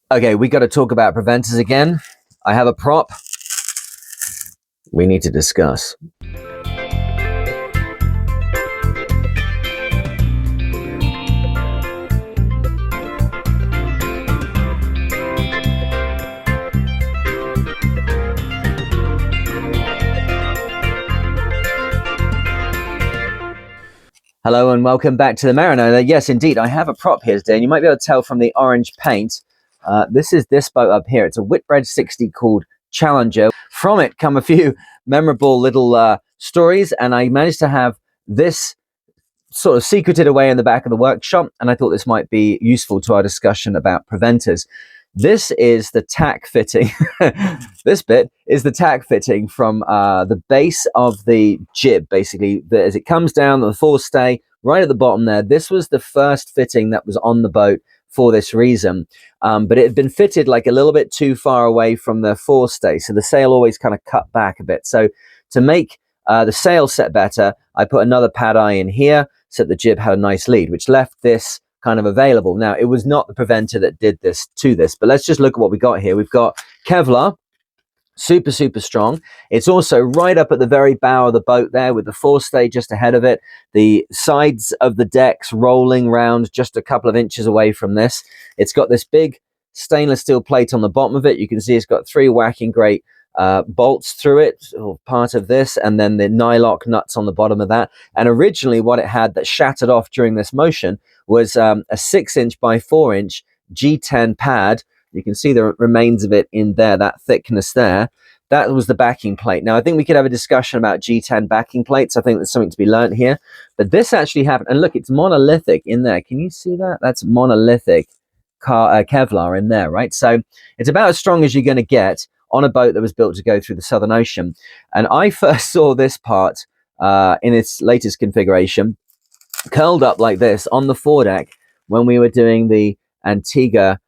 Okay, we got to talk about preventers again. I have a prop we need to discuss. Hello and welcome back to the Mariner. Yes, indeed, I have a prop here today, and you might be able to tell from the orange paint. This is this boat up here. It's a Whitbread 60 called Challenger. From it come a few memorable little stories, and I managed to have this sort of secreted away in the back of the workshop, and I thought this might be useful to our discussion about preventers. This is the tack fitting. This bit is the tack fitting from the base of the jib, basically. As it comes down, the forestay, right at the bottom there. This was the first fitting that was on the boat for this reason. But it had been fitted like a little bit too far away from the forestay, so the sail always kind of cut back a bit. So to make the sail set better, I put another pad eye in here so that the jib had a nice lead, which left this kind of available. Now, it was not the preventer that did this to this, but let's just look at what we got here. We've got Kevlar, super strong. It's also right up at the very bow of the boat there with the forestay just ahead of it. The sides of the decks rolling round just a couple of inches away from this. It's got this big stainless steel plate on the bottom of it. You can see it's got 3 whacking great bolts through it, or part of this, and then the nylock nuts on the bottom of that. And originally what it had that shattered off during this motion was a 6-inch by 4-inch G10 pad. You can see the remains of it in there, that thickness there. That was the backing plate. Now, I think we could have a discussion about G10 backing plates. I think there's something to be learned here. But this actually happened. And look, it's monolithic in there. Can you see that? That's monolithic Kevlar in there, right? So it's about as strong as you're going to get on a boat that was built to go through the Southern Ocean. And I first saw this part in its latest configuration, curled up like this on the foredeck when we were doing the Antigua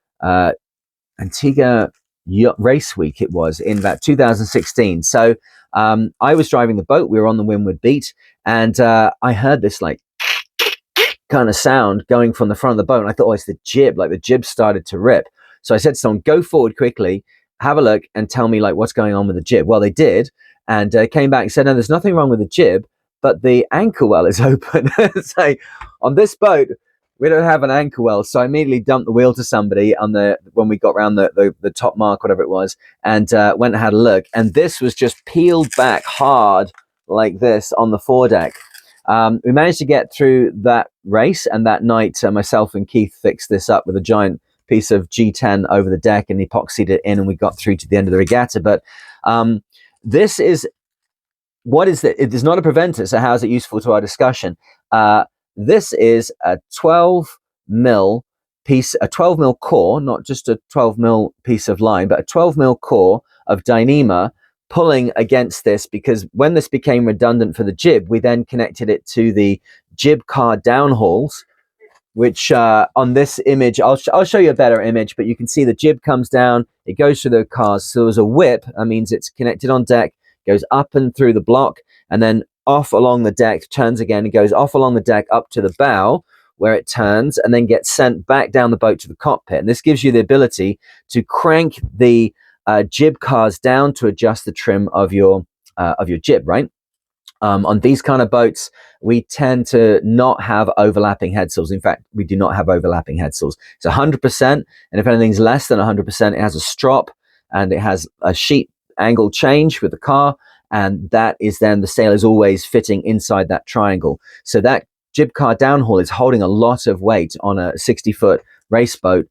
race week. It was in about 2016. So I was driving the boat. We were on the Windward Beat, and I heard this like kind of sound going from the front of the boat. And I thought, oh, it's the jib. Like the jib started to rip. So I said to someone, go forward quickly, have a look, and tell me like what's going on with the jib. Well, they did, and came back and said, no, there's nothing wrong with the jib, but the anchor well is open. So on this boat, we don't have an anchor well. So I immediately dumped the wheel to somebody on when we got around the top mark, whatever it was, and went and had a look. And this was just peeled back hard like this on the foredeck. We managed to get through that race, and that night myself and Keith fixed this up with a giant piece of G10 over the deck and epoxied it in, and we got through to the end of the regatta. But this is what is it? It is not a preventer, so how is it useful to our discussion? This is a 12 mil piece, a 12 mil core, not just a 12 mil piece of line, but a 12 mil core of Dyneema pulling against this, because when this became redundant for the jib, we then connected it to the jib car downhauls, which on this image, I'll show you a better image, but you can see the jib comes down, it goes through the cars. So there's a whip, that means it's connected on deck, goes up and through the block, and then off along the deck, turns again, and goes off along the deck up to the bow, where it turns, and then gets sent back down the boat to the cockpit. And this gives you the ability to crank the jib cars down to adjust the trim of your jib, right? On these kind of boats, we tend to not have overlapping head sails. In fact, we do not have overlapping head sails. It's 100%, and if anything's less than 100%, it has a strop, and it has a sheet angle change with the car, and that is then the sail is always fitting inside that triangle. So that jib car downhaul is holding a lot of weight on a 60-foot race boat.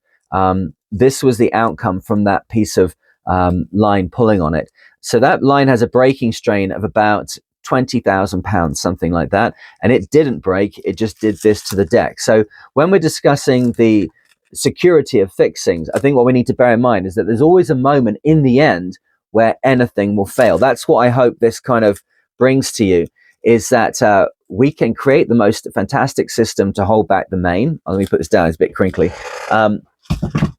This was the outcome from that piece of line pulling on it. So that line has a breaking strain of about 20,000 pounds, something like that, and it didn't break. It just did this to the deck. So when we're discussing the security of fixings, I think what we need to bear in mind is that there's always a moment in the end where anything will fail. That's what I hope this kind of brings to you, is that we can create the most fantastic system to hold back the main. Let me put this down, it's a bit crinkly.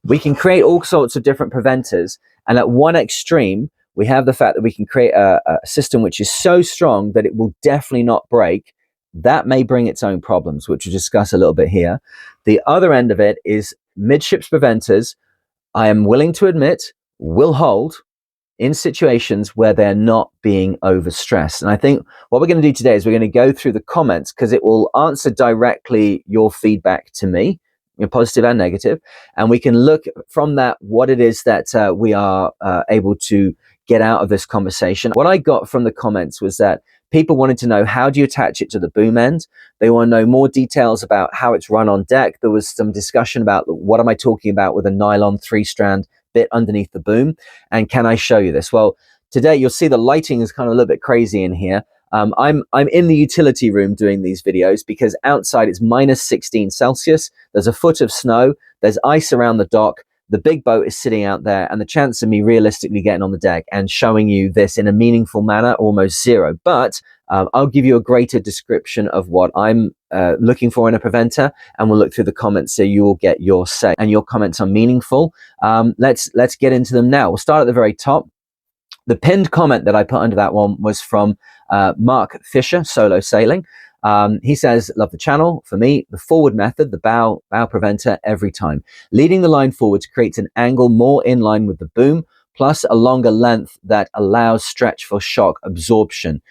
We can create all sorts of different preventers, and at one extreme we have the fact that we can create a system which is so strong that it will definitely not break. That may bring its own problems, which we'll discuss a little bit here. The other end of it is midships preventers, I am willing to admit will hold in situations where they're not being overstressed. And I think what we're going to do today is we're going to go through the comments, because it will answer directly your feedback to me, positive and negative, and we can look from that what it is that we are able to get out of this conversation. What I got from the comments was that people wanted to know, how do you attach it to the boom end? They want to know more details about how it's run on deck. There was some discussion about what am I talking about with a nylon 3-strand bit underneath the boom, and can I show you this? Well, today you'll see the lighting is kind of a little bit crazy in here. I'm in the utility room doing these videos because outside it's minus 16 Celsius. There's a foot of snow. There's ice around the dock. The big boat is sitting out there, and the chance of me realistically getting on the deck and showing you this in a meaningful manner, almost zero. But I'll give you a greater description of what I'm looking for in a preventer, and we'll look through the comments so you will get your say. And your comments are meaningful. Let's get into them now. We'll start at the very top. The pinned comment that I put under that one was from Mark Fisher, Solo Sailing. He says, love the channel. For me, the forward method, the bow preventer every time. Leading the line forwards creates an angle more in line with the boom, plus a longer length that allows stretch for shock absorption.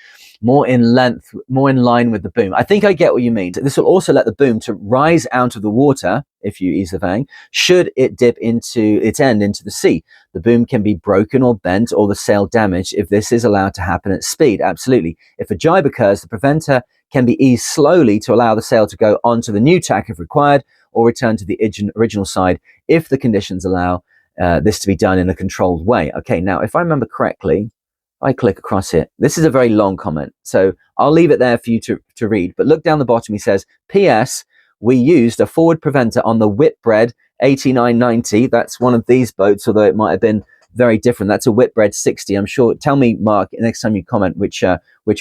More in length, more in line with the boom. I think I get what you mean. This will also let the boom to rise out of the water, if you ease the vang, should it dip into its end into the sea. The boom can be broken or bent or the sail damaged if this is allowed to happen at speed. Absolutely. If a jibe occurs, the preventer can be eased slowly to allow the sail to go onto the new tack if required, or return to the original side if the conditions allow this to be done in a controlled way. Okay, now if I remember correctly, I click across it. This is a very long comment, so I'll leave it there for you to read. But look down the bottom. He says, P.S. We used a forward preventer on the Whitbread 8990. That's one of these boats, although it might have been very different. That's a Whitbread 60. I'm sure. Tell me, Mark, next time you comment which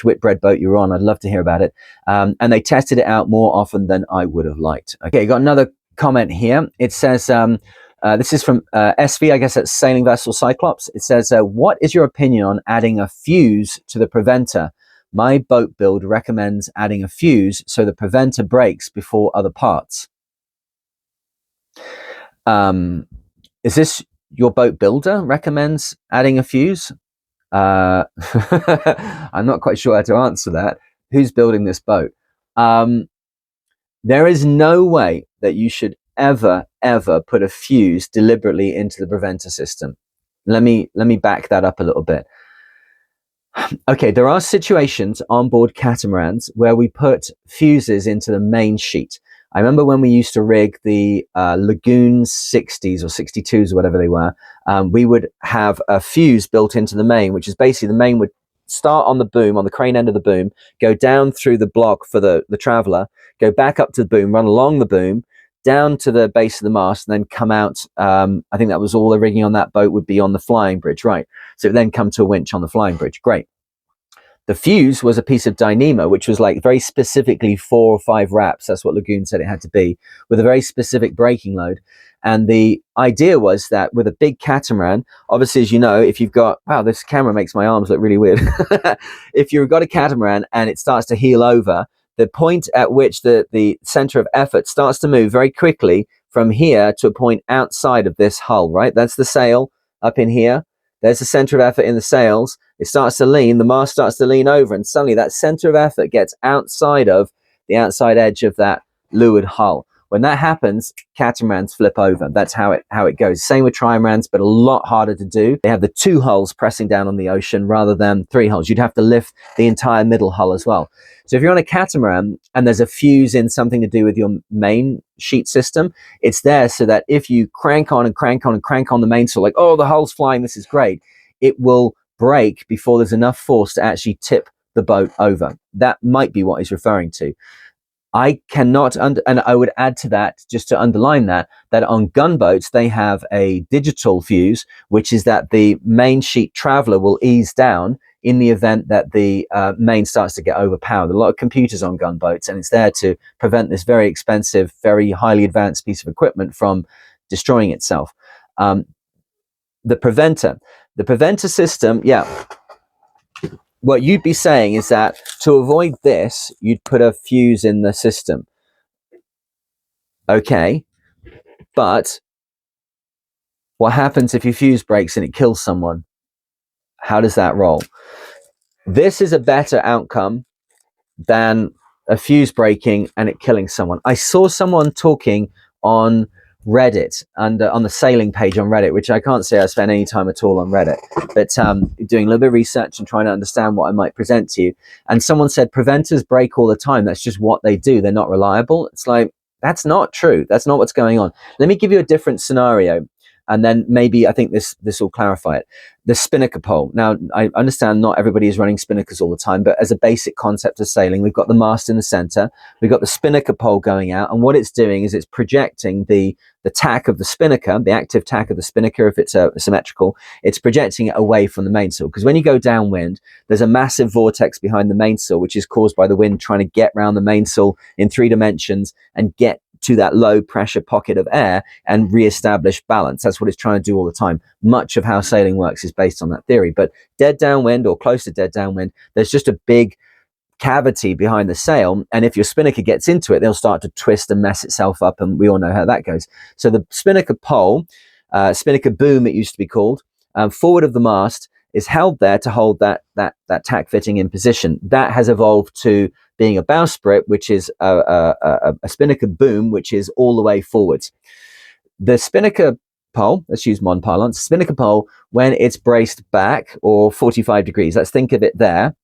Whitbread boat you're on. I'd love to hear about it. And they tested it out more often than I would have liked. Okay, got another comment here. It says, this is from SV, I guess that's Sailing Vessel Cyclops. It says, what is your opinion on adding a fuse to the preventer? My boat build recommends adding a fuse so the preventer breaks before other parts. Is this your boat builder recommends adding a fuse? I'm not quite sure how to answer that. Who's building this boat? There is no way that you should ever put a fuse deliberately into the preventer system. Let me back that up a little bit. Okay, there are situations on board catamarans where we put fuses into the main sheet. I remember when we used to rig the Lagoon 60s or 62s or whatever they were, we would have a fuse built into the main, which is basically the main would start on the boom, on the crane end of the boom, go down through the block for the traveller, go back up to the boom, run along the boom, down to the base of the mast, and then come out. I think that was all the rigging on that boat would be on the flying bridge, right? So it then come to a winch on the flying bridge. Great. The fuse was a piece of Dyneema, which was like very specifically 4 or 5 wraps. That's what Lagoon said it had to be, with a very specific braking load. And the idea was that with a big catamaran, obviously, as you know, if you've got, wow, this camera makes my arms look really weird. If you've got a catamaran and it starts to heel over, the point at which the center of effort starts to move very quickly from here to a point outside of this hull, right? That's the sail up in here. There's the center of effort in the sails. It starts to lean, the mast starts to lean over, and suddenly that center of effort gets outside of the outside edge of that leeward hull. When that happens, catamarans flip over. That's how it goes. Same with trimarans, but a lot harder to do. They have the 2 hulls pressing down on the ocean rather than 3 hulls. You'd have to lift the entire middle hull as well. So if you're on a catamaran and there's a fuse in something to do with your main sheet system, it's there so that if you crank on and crank on and crank on the mainsail, like, oh, the hull's flying, this is great, it will break before there's enough force to actually tip the boat over. That might be what he's referring to. I cannot, and I would add to that, just to underline that on gunboats, they have a digital fuse, which is that the main sheet traveller will ease down in the event that the main starts to get overpowered. A lot of computers on gunboats, and it's there to prevent this very expensive, very highly advanced piece of equipment from destroying itself. The preventer system, yeah. What you'd be saying is that to avoid this, you'd put a fuse in the system. Okay, but What happens if your fuse breaks and it kills someone? How does that roll? This is a better outcome than a fuse breaking and it killing someone. I saw someone talking on Reddit and on the sailing page on Reddit, which I can't say I spent any time at all on Reddit, but doing a little bit of research and trying to understand what I might present to you. And someone said preventers break all the time. That's just what they do. They're not reliable. It's like, that's not true. That's not what's going on. Let me give you a different scenario. And then maybe I think this will clarify it. The spinnaker pole. Now, I understand not everybody is running spinnakers all the time, but as a basic concept of sailing, we've got the mast in the center, we've got the spinnaker pole going out, and what it's doing is it's projecting the tack of the spinnaker, the active tack of the spinnaker, if it's a symmetrical, it's projecting it away from the mainsail. Because when you go downwind, there's a massive vortex behind the mainsail, which is caused by the wind trying to get around the mainsail in 3 dimensions and get to that low pressure pocket of air and re-establish balance. That's what it's trying to do all the time. Much of how sailing works is based on that theory. But dead downwind or close to dead downwind, there's just a big cavity behind the sail, and if your spinnaker gets into it, they'll start to twist and mess itself up, and we all know how that goes. So the spinnaker pole, spinnaker boom it used to be called, forward of the mast is held there to hold that tack fitting in position. That has evolved to being a bowsprit, which is a spinnaker boom, which is all the way forwards. The spinnaker pole, let's use modern parlance, spinnaker pole, when it's braced back or 45 degrees, let's think of it there,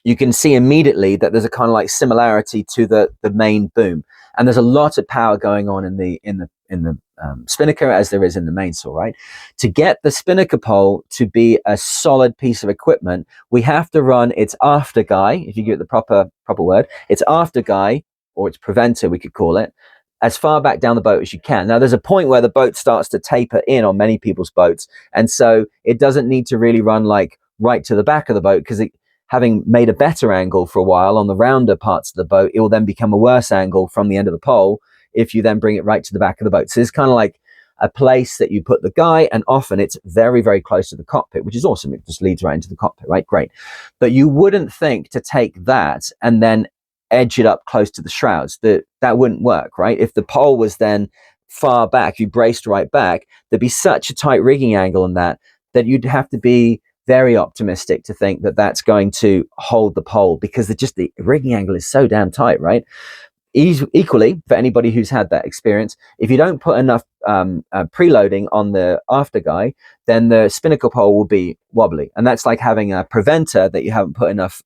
you can see immediately that there's a kind of like similarity to the main boom, and there's a lot of power going on in the spinnaker as there is in the mainsail. Right, to get the spinnaker pole to be a solid piece of equipment, we have to run its after guy, if you give it the proper word, its after guy or its preventer, we could call it, as far back down the boat as you can. Now, there's a point where the boat starts to taper in on many people's boats, and so it doesn't need to really run like right to the back of the boat, because having made a better angle for a while on the rounder parts of the boat, it will then become a worse angle from the end of the pole if you then bring it right to the back of the boat. So it's kind of like a place that you put the guy, and often it's very, very close to the cockpit, which is awesome. It just leads right into the cockpit, right? Great. But you wouldn't think to take that and then edge it up close to the shrouds. That wouldn't work, right? If the pole was then far back, you braced right back, there'd be such a tight rigging angle in that you'd have to be very optimistic to think that that's going to hold the pole, because the rigging angle is so damn tight, right? Equally, for anybody who's had that experience, if you don't put enough preloading on the after guy, then the spinnaker pole will be wobbly, and that's like having a preventer that you haven't put enough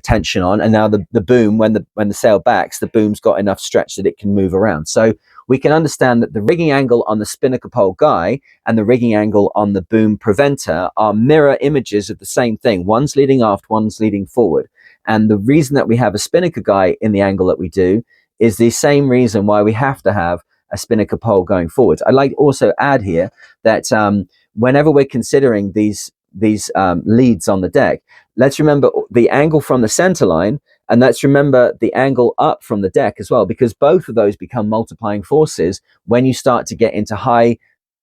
tension on, and now the boom, when the sail backs, the boom's got enough stretch that it can move around. So we can understand that the rigging angle on the spinnaker pole guy and the rigging angle on the boom preventer are mirror images of the same thing. One's leading aft, one's leading forward. And the reason that we have a spinnaker guy in the angle that we do is the same reason why we have to have a spinnaker pole going forward. I'd like to also add here that whenever we're considering these leads on the deck, let's remember the angle from the center line, and let's remember the angle up from the deck as well, because both of those become multiplying forces when you start to get into high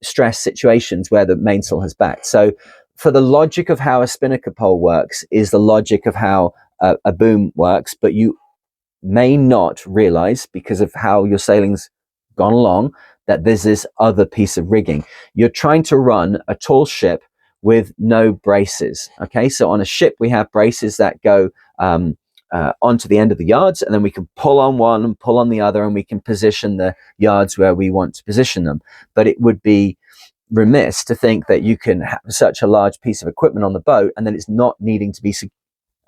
stress situations where the mainsail has backed. So for the logic of how a spinnaker pole works is the logic of how a boom works, but you may not realize, because of how your sailing's gone along, that there's this other piece of rigging. You're trying to run a tall ship with no braces. Okay, so on a ship we have braces that go onto the end of the yards, and then we can pull on one and pull on the other, and we can position the yards where we want to position them. But it would be remiss to think that you can have such a large piece of equipment on the boat and then it's not needing to be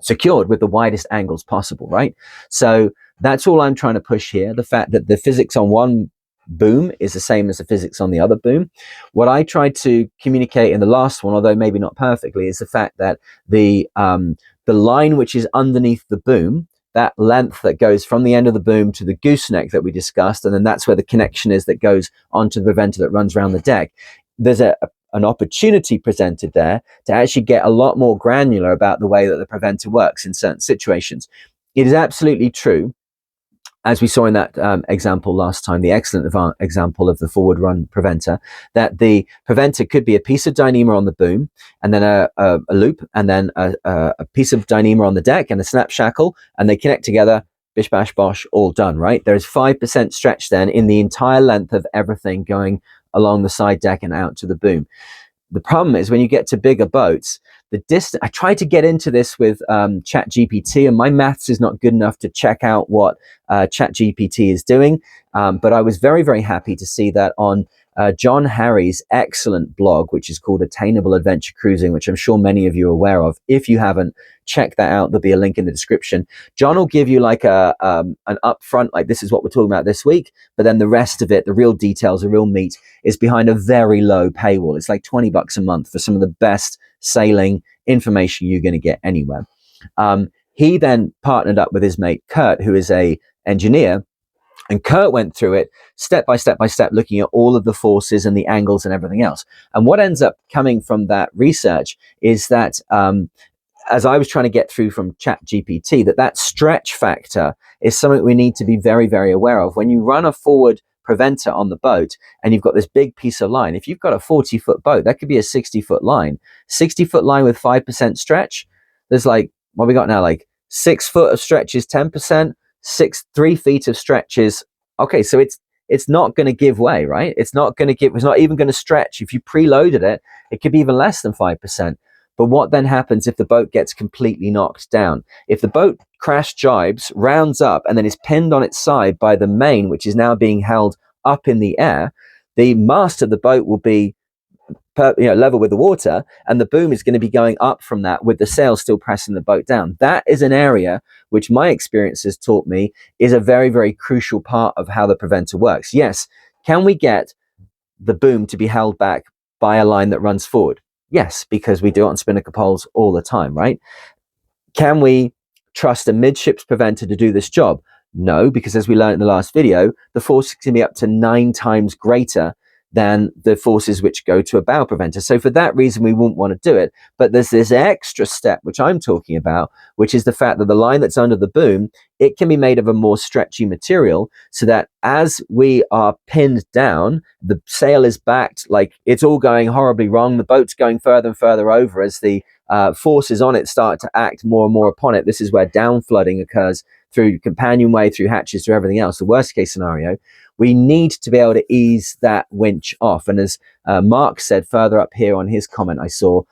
secured with the widest angles possible, right? So that's all I'm trying to push here. The fact that the physics on one boom is the same as the physics on the other boom. What I tried to communicate in the last one, although maybe not perfectly, is the fact that the line which is underneath the boom, that length that goes from the end of the boom to the gooseneck that we discussed, and then that's where the connection is that goes onto the preventer that runs around the deck. There's an opportunity presented there to actually get a lot more granular about the way that the preventer works in certain situations. It is absolutely true, as we saw in that example last time, the excellent example of the forward run preventer, that the preventer could be a piece of Dyneema on the boom, and then a loop, and then a piece of Dyneema on the deck, and a snap shackle, and they connect together, bish bash bosh, all done, right? There is 5% stretch then in the entire length of everything going along the side deck and out to the boom. The problem is when you get to bigger boats, the distance. I tried to get into this with ChatGPT, and my maths is not good enough to check out what ChatGPT is doing. But I was very, very happy to see that on John Harry's excellent blog, which is called Attainable Adventure Cruising, which I'm sure many of you are aware of. If you haven't, check that out. There'll be a link in the description. John will give you like an upfront, like this is what we're talking about this week, but then the rest of it, the real details, the real meat, is behind a very low paywall. It's like $20 a month for some of the best sailing information you're going to get anywhere. He then partnered up with his mate Kurt, who is a engineer, and Kurt went through it step by step by step, looking at all of the forces and the angles and everything else. And what ends up coming from that research is that as I was trying to get through from ChatGPT, that stretch factor is something we need to be very, very aware of. When you run a forward preventer on the boat and you've got this big piece of line, if you've got a 40-foot boat, that could be a 60-foot line. 60-foot line with 5% stretch, there's like, what we got now, like 6 foot of stretch is 10%, 3 feet of stretch is, okay, so it's not going to give way, right? It's not even going to stretch. If you preloaded it, it could be even less than 5%. But what then happens if the boat gets completely knocked down? If the boat crash jibes, rounds up, and then is pinned on its side by the main, which is now being held up in the air, the mast of the boat will be level with the water, and the boom is going to be going up from that with the sail still pressing the boat down. That is an area which my experience has taught me is a very, very crucial part of how the preventer works. Yes, can we get the boom to be held back by a line that runs forward? Yes, because we do it on spinnaker poles all the time, right? Can we trust a midships preventer to do this job? No, because as we learned in the last video, the force can be up to 9 times greater than the forces which go to a bow preventer. So for that reason, we wouldn't want to do it. But there's this extra step, which I'm talking about, which is the fact that the line that's under the boom, it can be made of a more stretchy material so that as we are pinned down, the sail is backed, like it's all going horribly wrong. The boat's going further and further over as the forces on it start to act more and more upon it. This is where down flooding occurs through companionway, through hatches, through everything else. The worst case scenario, we need to be able to ease that winch off. And as Mark said further up here on his comment I saw,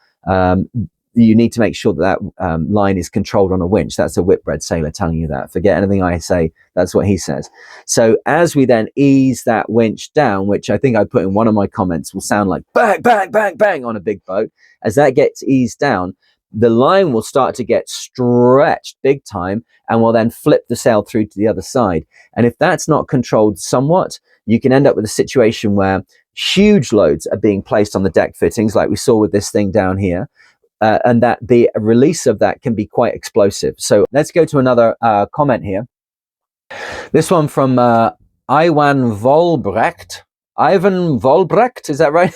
you need to make sure that line is controlled on a winch. That's a whipbread sailor telling you that. Forget anything I say. That's what he says. So as we then ease that winch down, which I think I put in one of my comments will sound like bang, bang, bang, bang on a big boat. As that gets eased down, the line will start to get stretched big time and will then flip the sail through to the other side. And if that's not controlled somewhat, you can end up with a situation where huge loads are being placed on the deck fittings, like we saw with this thing down here, and that the release of that can be quite explosive. So let's go to another comment here. This one from Ivan Volbrecht. Ivan Volbrecht, is that right?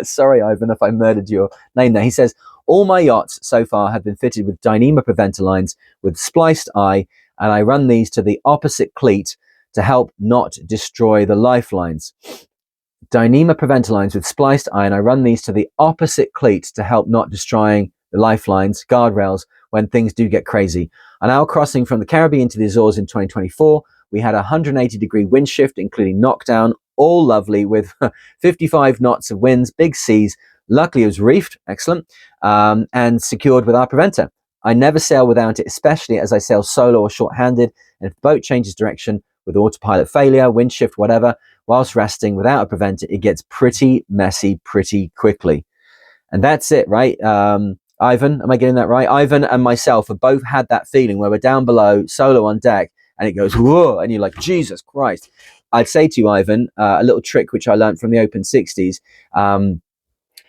Sorry, Ivan, if I murdered your name there. He says, all my yachts so far have been fitted with Dyneema preventer lines with spliced eye, and I run these to the opposite cleat to help not destroy the lifelines. Dyneema preventer lines with spliced eye, and I run these to the opposite cleat to help not destroying the lifelines, guardrails, when things do get crazy. On our crossing from the Caribbean to the Azores in 2024, we had a 180-degree wind shift, including knockdown, all lovely with 55 knots of winds, big seas. Luckily, it was reefed, excellent, and secured with our preventer. I never sail without it, especially as I sail solo or short-handed, and if the boat changes direction with autopilot failure, wind shift, whatever, whilst resting without a preventer, it gets pretty messy pretty quickly. And that's it, right? Ivan, am I getting that right? Ivan and myself have both had that feeling where we're down below, solo on deck, and it goes, whoa, and you're like, Jesus Christ. I'd say to you, Ivan, a little trick which I learned from the Open 60s,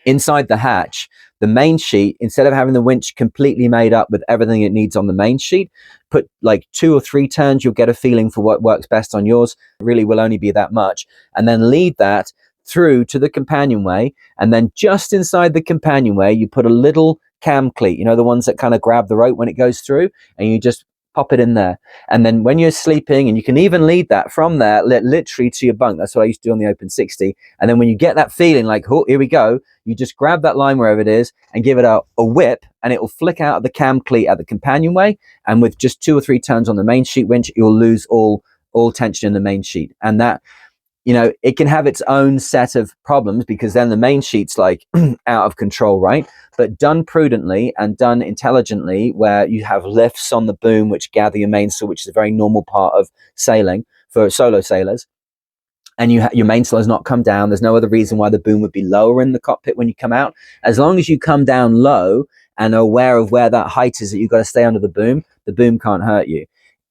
inside the hatch, the main sheet, instead of having the winch completely made up with everything it needs on the main sheet, put like 2 or 3 turns, you'll get a feeling for what works best on yours. It really will only be that much. And then lead that through to the companionway. And then just inside the companionway, you put a little cam cleat, you know, the ones that kind of grab the rope when it goes through, and you just pop it in there. And then when you're sleeping, and you can even lead that from there literally to your bunk. That's what I used to do on the Open 60. And then when you get that feeling like, oh, here we go, you just grab that line wherever it is and give it a whip, and it will flick out of the cam cleat at the companionway. And with just 2 or 3 turns on the main sheet winch, you'll lose all tension in the main sheet. And that you know, it can have its own set of problems because then the main sheet's like out of control, right? But done prudently and done intelligently, where you have lifts on the boom which gather your mainsail, which is a very normal part of sailing for solo sailors, and your mainsail has not come down. There's no other reason why the boom would be lower in the cockpit when you come out. As long as you come down low and are aware of where that height is that you've got to stay under the boom can't hurt you.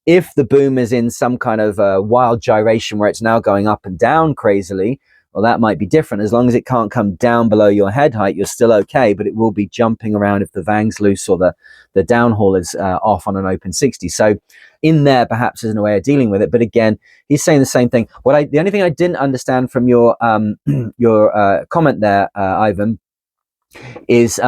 If the boom is in some kind of wild gyration where it's now going up and down crazily, well, that might be different. As long as it can't come down below your head height, you're still okay, but it will be jumping around if the vang's loose or the downhaul is off on an open 60. So in there perhaps isn't a way of dealing with it. But again, he's saying the same thing. The only thing I didn't understand from your comment there, Ivan, is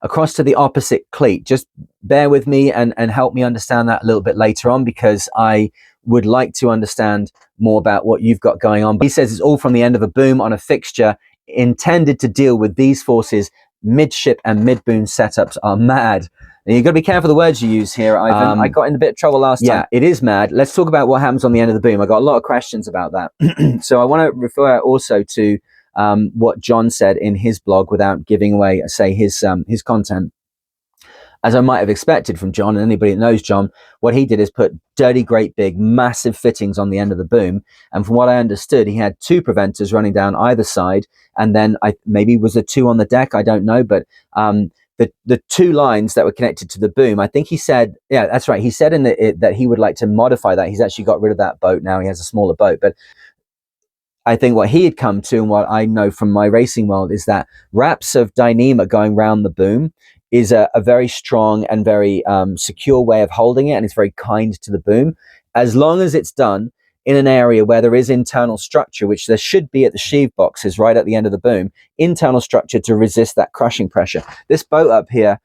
across to the opposite cleat. Just bear with me and help me understand that a little bit later on, because I would like to understand more about what you've got going on. But he says it's all from the end of a boom on a fixture intended to deal with these forces. Midship and mid-boom setups are mad. And you've got to be careful the words you use here, Ivan. I got in a bit of trouble last time. Yeah, it is mad. Let's talk about what happens on the end of the boom. I got a lot of questions about that. So I want to refer also to what John said in his blog without giving away, say, his content. As I might have expected from John, and anybody that knows John, what he did is put dirty, great big, massive fittings on the end of the boom. And from what I understood, he had 2 preventers running down either side, and then maybe was there 2 on the deck, I don't know, but the 2 lines that were connected to the boom, I think he said, yeah, that's right. He said that he would like to modify that. He's actually got rid of that boat now. He has a smaller boat, but I think what he had come to, and what I know from my racing world, is that wraps of Dyneema going round the boom is a very strong and very secure way of holding it, and it's very kind to the boom, as long as it's done in an area where there is internal structure, which there should be at the sheave boxes right at the end of the boom, internal structure to resist that crushing pressure. This boat up here,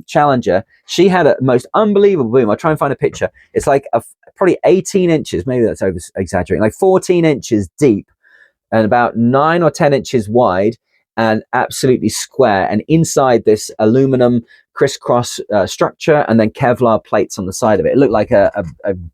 Challenger, she had a most unbelievable boom. I'll try and find a picture. It's like probably 18 inches, maybe that's over exaggerating, like 14 inches deep and about 9 or 10 inches wide, and absolutely square, and inside this aluminum crisscross structure, and then Kevlar plates on the side of it. It looked like a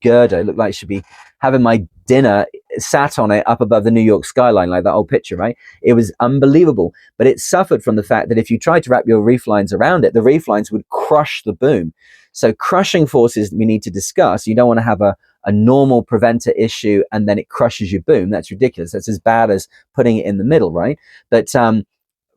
girder. It looked like it should be having my dinner sat on it up above the New York skyline, like that old picture, right? It was unbelievable, but it suffered from the fact that if you tried to wrap your reef lines around it, the reef lines would crush the boom. So crushing forces we need to discuss. You don't want to have a normal preventer issue and then it crushes your boom. That's ridiculous. That's as bad as putting it in the middle, right? But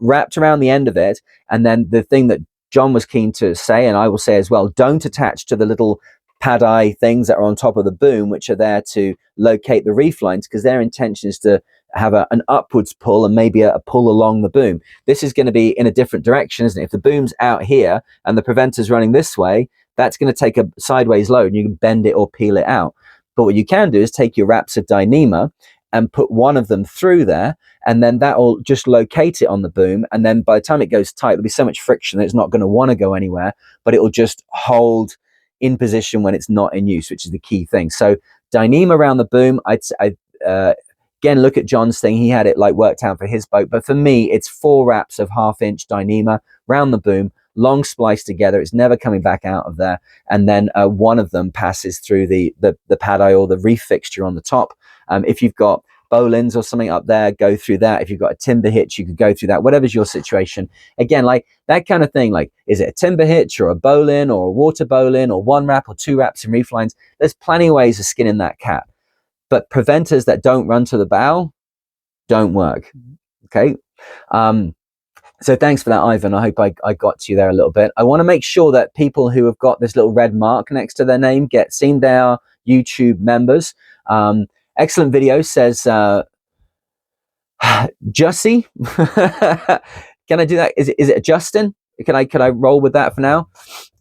wrapped around the end of it, and then the thing that John was keen to say, and I will say as well, don't attach to the little pad-eye things that are on top of the boom, which are there to locate the reef lines, because their intention is to have an upwards pull and maybe a pull along the boom. This is going to be in a different direction, isn't it? If the boom's out here and the preventer's running this way, that's going to take a sideways load and you can bend it or peel it out. But what you can do is take your wraps of Dyneema and put one of them through there, and then that will just locate it on the boom, and then by the time it goes tight, there'll be so much friction that it's not going to want to go anywhere, but it will just hold in position when it's not in use, which is the key thing. So Dyneema around the boom, again, look at John's thing. He had it like worked out for his boat, but for me, it's 4 wraps of 1/2 inch Dyneema round the boom, long spliced together. It's never coming back out of there, and then one of them passes through the pad eye or the reef fixture on the top. If you've got bowlines or something up there, go through that. If you've got a timber hitch, you could go through that. Whatever's your situation. Again, like that kind of thing, like is it a timber hitch or a bowline or a water bowline or 1 wrap or 2 wraps and reef lines? There's plenty of ways of skinning that cat. But preventers that don't run to the bow don't work. Okay. So thanks for that, Ivan. I hope I got to you there a little bit. I want to make sure that people who have got this little red mark next to their name get seen. They are YouTube members. Excellent video, says Jussie. Can I do that? Is it Justin? Can I roll with that for now?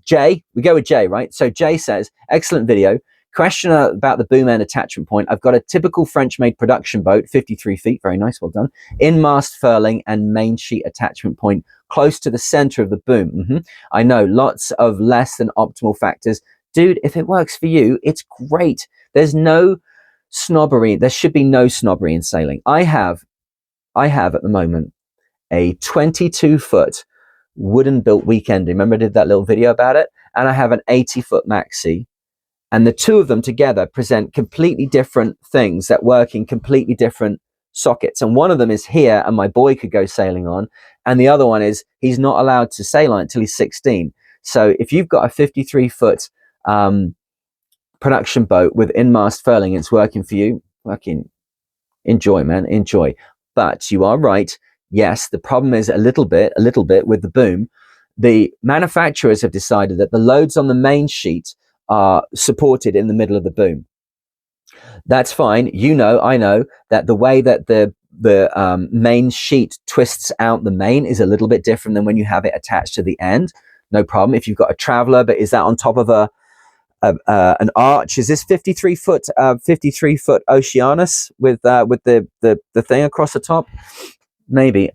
Jay, we go with Jay, right? So Jay says, excellent video. Question about the boom end attachment point. I've got a typical French-made production boat, 53 feet, very nice, well done. In mast furling and main sheet attachment point, close to the center of the boom. I know, lots of less than optimal factors. Dude, if it works for you, it's great. There's no snobbery. There should be no snobbery in sailing. I have at the moment a 22-foot wooden built weekend. Remember I did that little video about it? And I have an 80-foot maxi. And the two of them together present completely different things that work in completely different sockets. And one of them is here, and my boy could go sailing on. And the other one is he's not allowed to sail on it until he's 16. So if you've got a 53-foot production boat with in-mast furling, it's working for you, fucking enjoy, man, enjoy. But you are right. Yes, the problem is a little bit with the boom. The manufacturers have decided that the loads on the main sheet are supported in the middle of the boom. That's fine. You know, I know that the way that the main sheet twists out the main is a little bit different than when you have it attached to the end. No problem. If you've got a traveler, but is that on top of an arch? Is this 53-foot Oceanus with the thing across the top? Maybe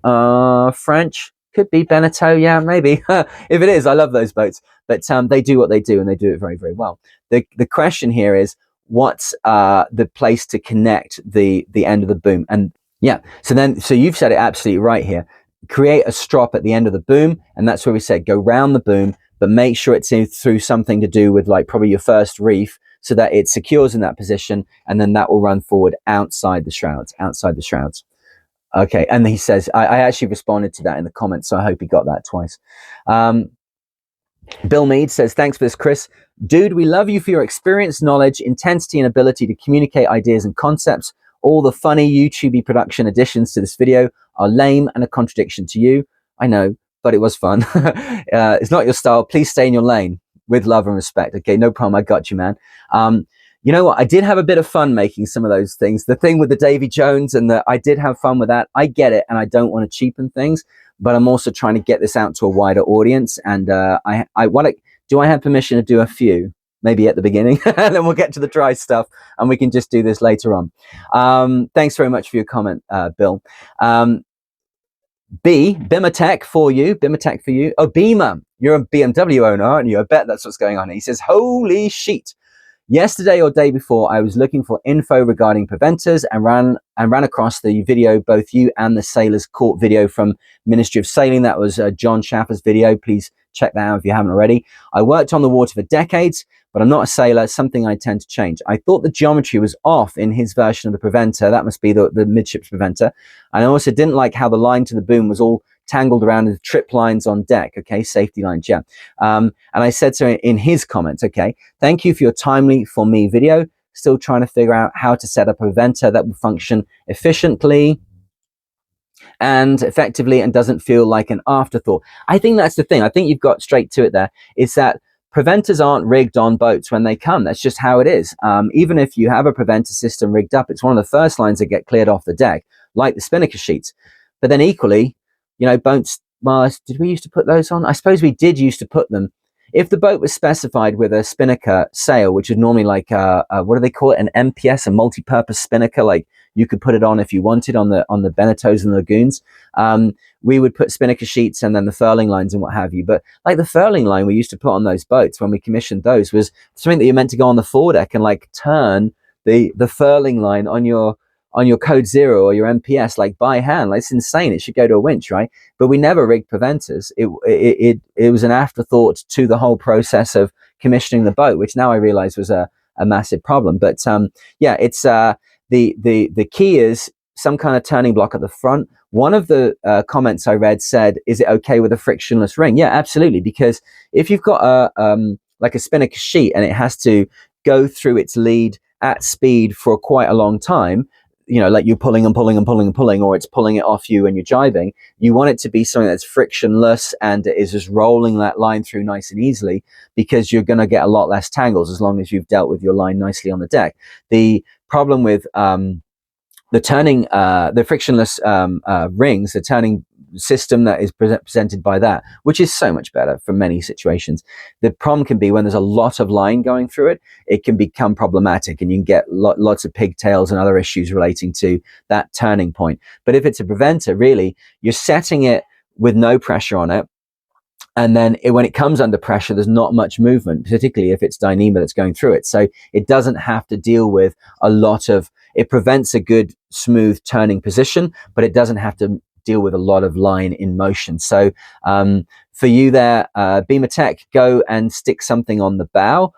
French, could be Beneteau, yeah, maybe. If it is, I love those boats, but they do what they do, and they do it very, very well. The question here is, what's the place to connect the end of the boom? And yeah, so you've said it absolutely right here. Create a strop at the end of the boom, and that's where we said go round the boom, but make sure it's through something to do with like probably your first reef, so that it secures in that position, and then that will run forward outside the shrouds. Okay, and he says, I actually responded to that in the comments, so I hope he got that twice. Bill Mead says, thanks for this, Chris. Dude, we love you for your experience, knowledge, intensity, and ability to communicate ideas and concepts. All the funny YouTube production additions to this video are lame and a contradiction to you. I know, but it was fun. It's not your style. Please stay in your lane with love and respect. Okay, no problem. I got you, man. You know what? I did have a bit of fun making some of those things. The thing with the Davy Jones I did have fun with that. I get it, and I don't want to cheapen things, but I'm also trying to get this out to a wider audience. And do I have permission to do a few? Maybe at the beginning, and then we'll get to the dry stuff, and we can just do this later on. Thanks very much for your comment, Bill. Bimatech for you. Oh, Beamer, you're a BMW owner, aren't you? I bet that's what's going on. He says, holy shit. Yesterday or day before, I was looking for info regarding preventers and ran across the video, both you and the Sailors Court video from Ministry of Sailing. That was John Schaffer's video. Please check that out if you haven't already. I worked on the water for decades, but I'm not a sailor, something I tend to change. I thought the geometry was off in his version of the preventer. That must be the midships preventer. And I also didn't like how the line to the boom was all tangled around the trip lines on deck. Okay, safety lines, yeah. And I said so in his comments. Okay, thank you for your timely for me video. Still trying to figure out how to set up a preventer that will function efficiently and effectively and doesn't feel like an afterthought. I think that's the thing. I think you've got straight to it there. Is that preventers aren't rigged on boats when they come. That's just how it is. Even if you have a preventer system rigged up, it's one of the first lines that get cleared off the deck, like the spinnaker sheets. But then equally, you know, boats, well, did we used to put those on? I suppose we did used to put them. If the boat was specified with a spinnaker sail, which is normally like, what do they call it? An MPS, a multi-purpose spinnaker. Like you could put it on if you wanted on the Beneteaus and lagoons. We would put spinnaker sheets and then the furling lines and what have you. But like the furling line we used to put on those boats when we commissioned those was something that you're meant to go on the foredeck and like turn the furling line on your code 0 or your MPS like by hand. Like it's insane. It should go to a winch, right? But we never rigged preventers. It was an afterthought to the whole process of commissioning the boat, which now I realize was a massive problem. But yeah, it's the key is some kind of turning block at the front. One of the comments I read said, is it okay with a frictionless ring? Yeah, absolutely. Because if you've got like a spinnaker sheet and it has to go through its lead at speed for quite a long time, you know, like you're pulling and pulling and pulling and pulling, or it's pulling it off you and you're jibing, you want it to be something that's frictionless and it is just rolling that line through nice and easily, because you're going to get a lot less tangles as long as you've dealt with your line nicely on the deck. The problem with the turning, the frictionless rings, the turning system that is presented by that, which is so much better for many situations. The problem can be when there's a lot of line going through it, it can become problematic and you can get lots of pigtails and other issues relating to that turning point. But if it's a preventer, really, you're setting it with no pressure on it. And then when it comes under pressure, there's not much movement, particularly if it's Dyneema that's going through it. So it doesn't have to deal with a lot of, it prevents a good smooth turning position, but it doesn't have to deal with a lot of line in motion. So for you there, Beamer Tech, go and stick something on the bow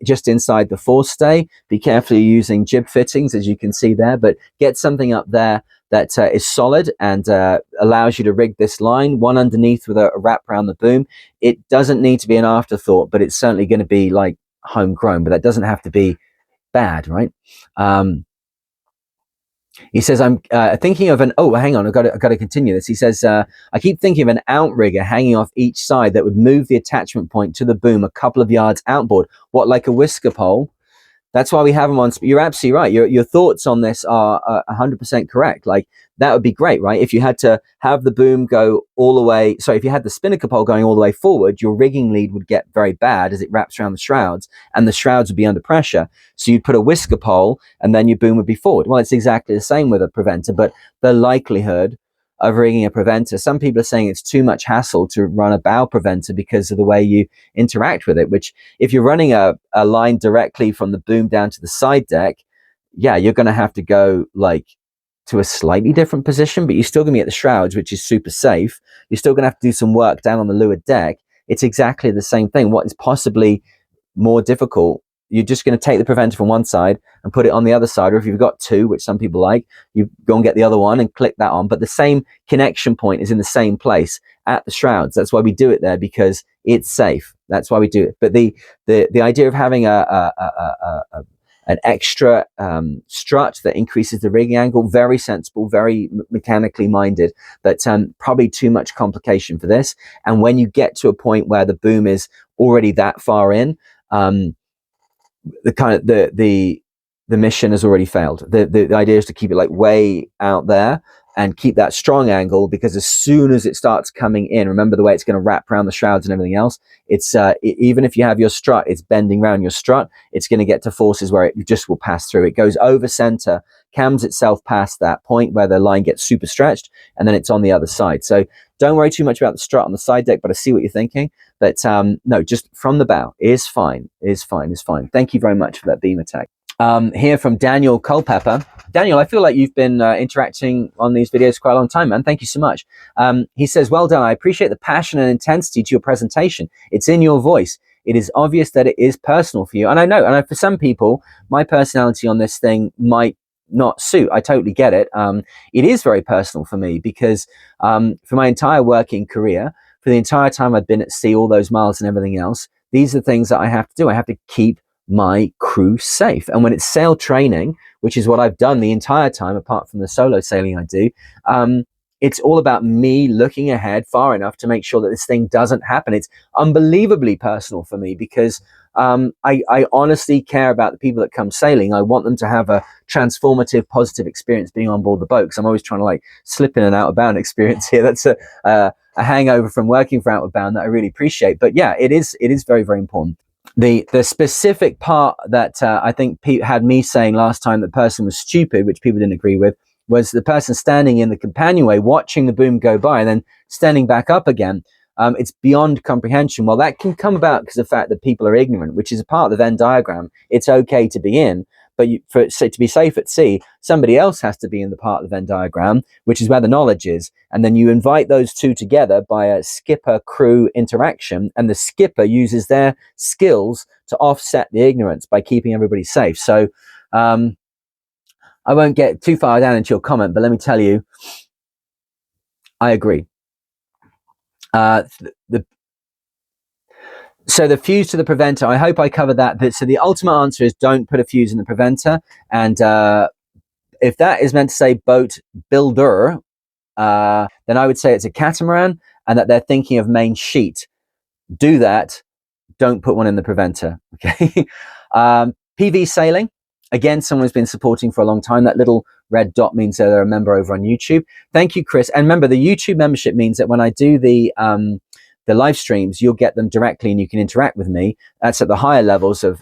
just inside the forestay. Be careful using jib fittings, as you can see there, but get something up there that is solid and allows you to rig this line, one underneath with a wrap around the boom. It doesn't need to be an afterthought, but it's certainly going to be like homegrown, but that doesn't have to be bad, right? He says, I'm thinking of hang on, I've got to continue this. He says, I keep thinking of an outrigger hanging off each side that would move the attachment point to the boom a couple of yards outboard. What, like a whisker pole? That's why we have them on. You're absolutely right. Your thoughts on this are 100% correct. Like, that would be great, right? If you had to have the boom go all the way, if you had the spinnaker pole going all the way forward, your rigging lead would get very bad as it wraps around the shrouds, and the shrouds would be under pressure. So you'd put a whisker pole, and then your boom would be forward. Well, it's exactly the same with a preventer, but the likelihood of rigging a preventer, some people are saying it's too much hassle to run a bow preventer because of the way you interact with it, which if you're running a line directly from the boom down to the side deck, yeah, you're going to have to go like to a slightly different position, but you're still going to be at the shrouds, which is super safe. You're still going to have to do some work down on the leeward deck. It's exactly the same thing. What is possibly more difficult, you're just going to take the preventer from one side and put it on the other side, or if you've got two, which some people like, you go and get the other one and click that on, but the same connection point is in the same place at the shrouds. That's why we do it there, because it's safe. That's why we do it. But the idea of having an extra strut that increases the rigging angle, very sensible, very mechanically minded, but probably too much complication for this. And when you get to a point where the boom is already that far in, the mission has already failed. The idea is to keep it like way out there and keep that strong angle, because as soon as it starts coming in, remember the way it's going to wrap around the shrouds and everything else, it's even if you have your strut, it's bending around your strut, it's going to get to forces where it just will pass through. It goes over center, cams itself past that point where the line gets super stretched, and then it's on the other side. So don't worry too much about the strut on the side deck, but I see what you're thinking. But no, just from the bow is fine. Thank you very much for that beam attack. Here from Daniel Culpepper. Daniel, I feel like you've been interacting on these videos quite a long time, man. Thank you so much. He says, well done. I appreciate the passion and intensity to your presentation. It's in your voice. It is obvious that it is personal for you. And I know, for some people, my personality on this thing might not suit. I totally get it. It is very personal for me because for my entire working career, for the entire time I've been at sea, all those miles and everything else, these are things that I have to do. I have to keep my crew safe. And when it's sail training, which is what I've done the entire time, apart from the solo sailing I do, it's all about me looking ahead far enough to make sure that this thing doesn't happen. It's unbelievably personal for me because I honestly care about the people that come sailing. I want them to have a transformative, positive experience being on board the boat, because I'm always trying to like slip in an Outward Bound experience here. That's a hangover from working for Outward Bound that I really appreciate. But yeah, it is very, very important. The specific part that I think Pete had me saying last time that person was stupid, which people didn't agree with, was the person standing in the companionway watching the boom go by and then standing back up again. It's beyond comprehension. Well, that can come about because of the fact that people are ignorant, which is a part of the Venn diagram. It's okay to be in, but to be safe at sea, somebody else has to be in the part of the Venn diagram, which is where the knowledge is. And then you invite those two together by a skipper-crew interaction, and the skipper uses their skills to offset the ignorance by keeping everybody safe. So I won't get too far down into your comment, but let me tell you, I agree. So the fuse to the preventer, I hope I covered that. But so the ultimate answer is don't put a fuse in the preventer. And if that is meant to say boat builder, then I would say it's a catamaran and that they're thinking of main sheet. Do that. Don't put one in the preventer. Okay. PV sailing. Again, someone who's been supporting for a long time. That little red dot means that they're a member over on YouTube. Thank you, Chris. And remember, the YouTube membership means that when I do the live streams, you'll get them directly and you can interact with me. That's at the higher levels of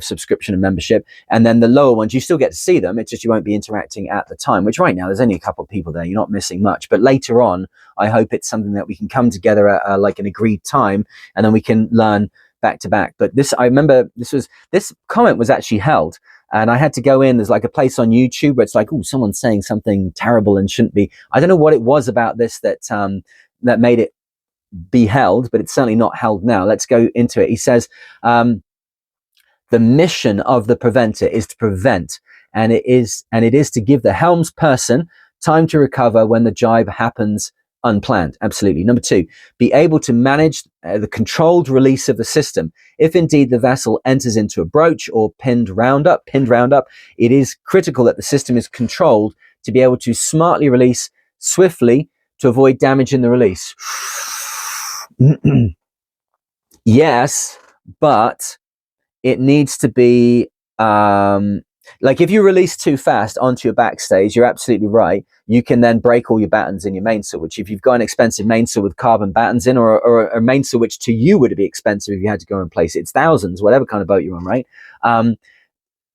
subscription and membership. And then the lower ones, you still get to see them. It's just you won't be interacting at the time, which right now there's only a couple of people there. You're not missing much. But later on, I hope it's something that we can come together at like an agreed time, and then we can learn back to back. But this, I remember this comment was actually held. And I had to go in, there's like a place on YouTube where it's like, oh, someone's saying something terrible and shouldn't be. I don't know what it was about this that made it be held, but it's certainly not held now. Let's go into it. He says, The mission of the preventer is to prevent, and it is to give the helms person time to recover when the jibe happens unplanned. Absolutely. Number 2, be able to manage the controlled release of the system. If indeed the vessel enters into a broach or pinned round up, it is critical that the system is controlled to be able to smartly release swiftly to avoid damage in the release. Yes, but it needs to be like if you release too fast onto your backstays, you're absolutely right. You can then break all your battens in your mainsail, which if you've got an expensive mainsail with carbon battens in, or a mainsail which to you would be expensive if you had to go and place it, it's thousands, whatever kind of boat you're on, right?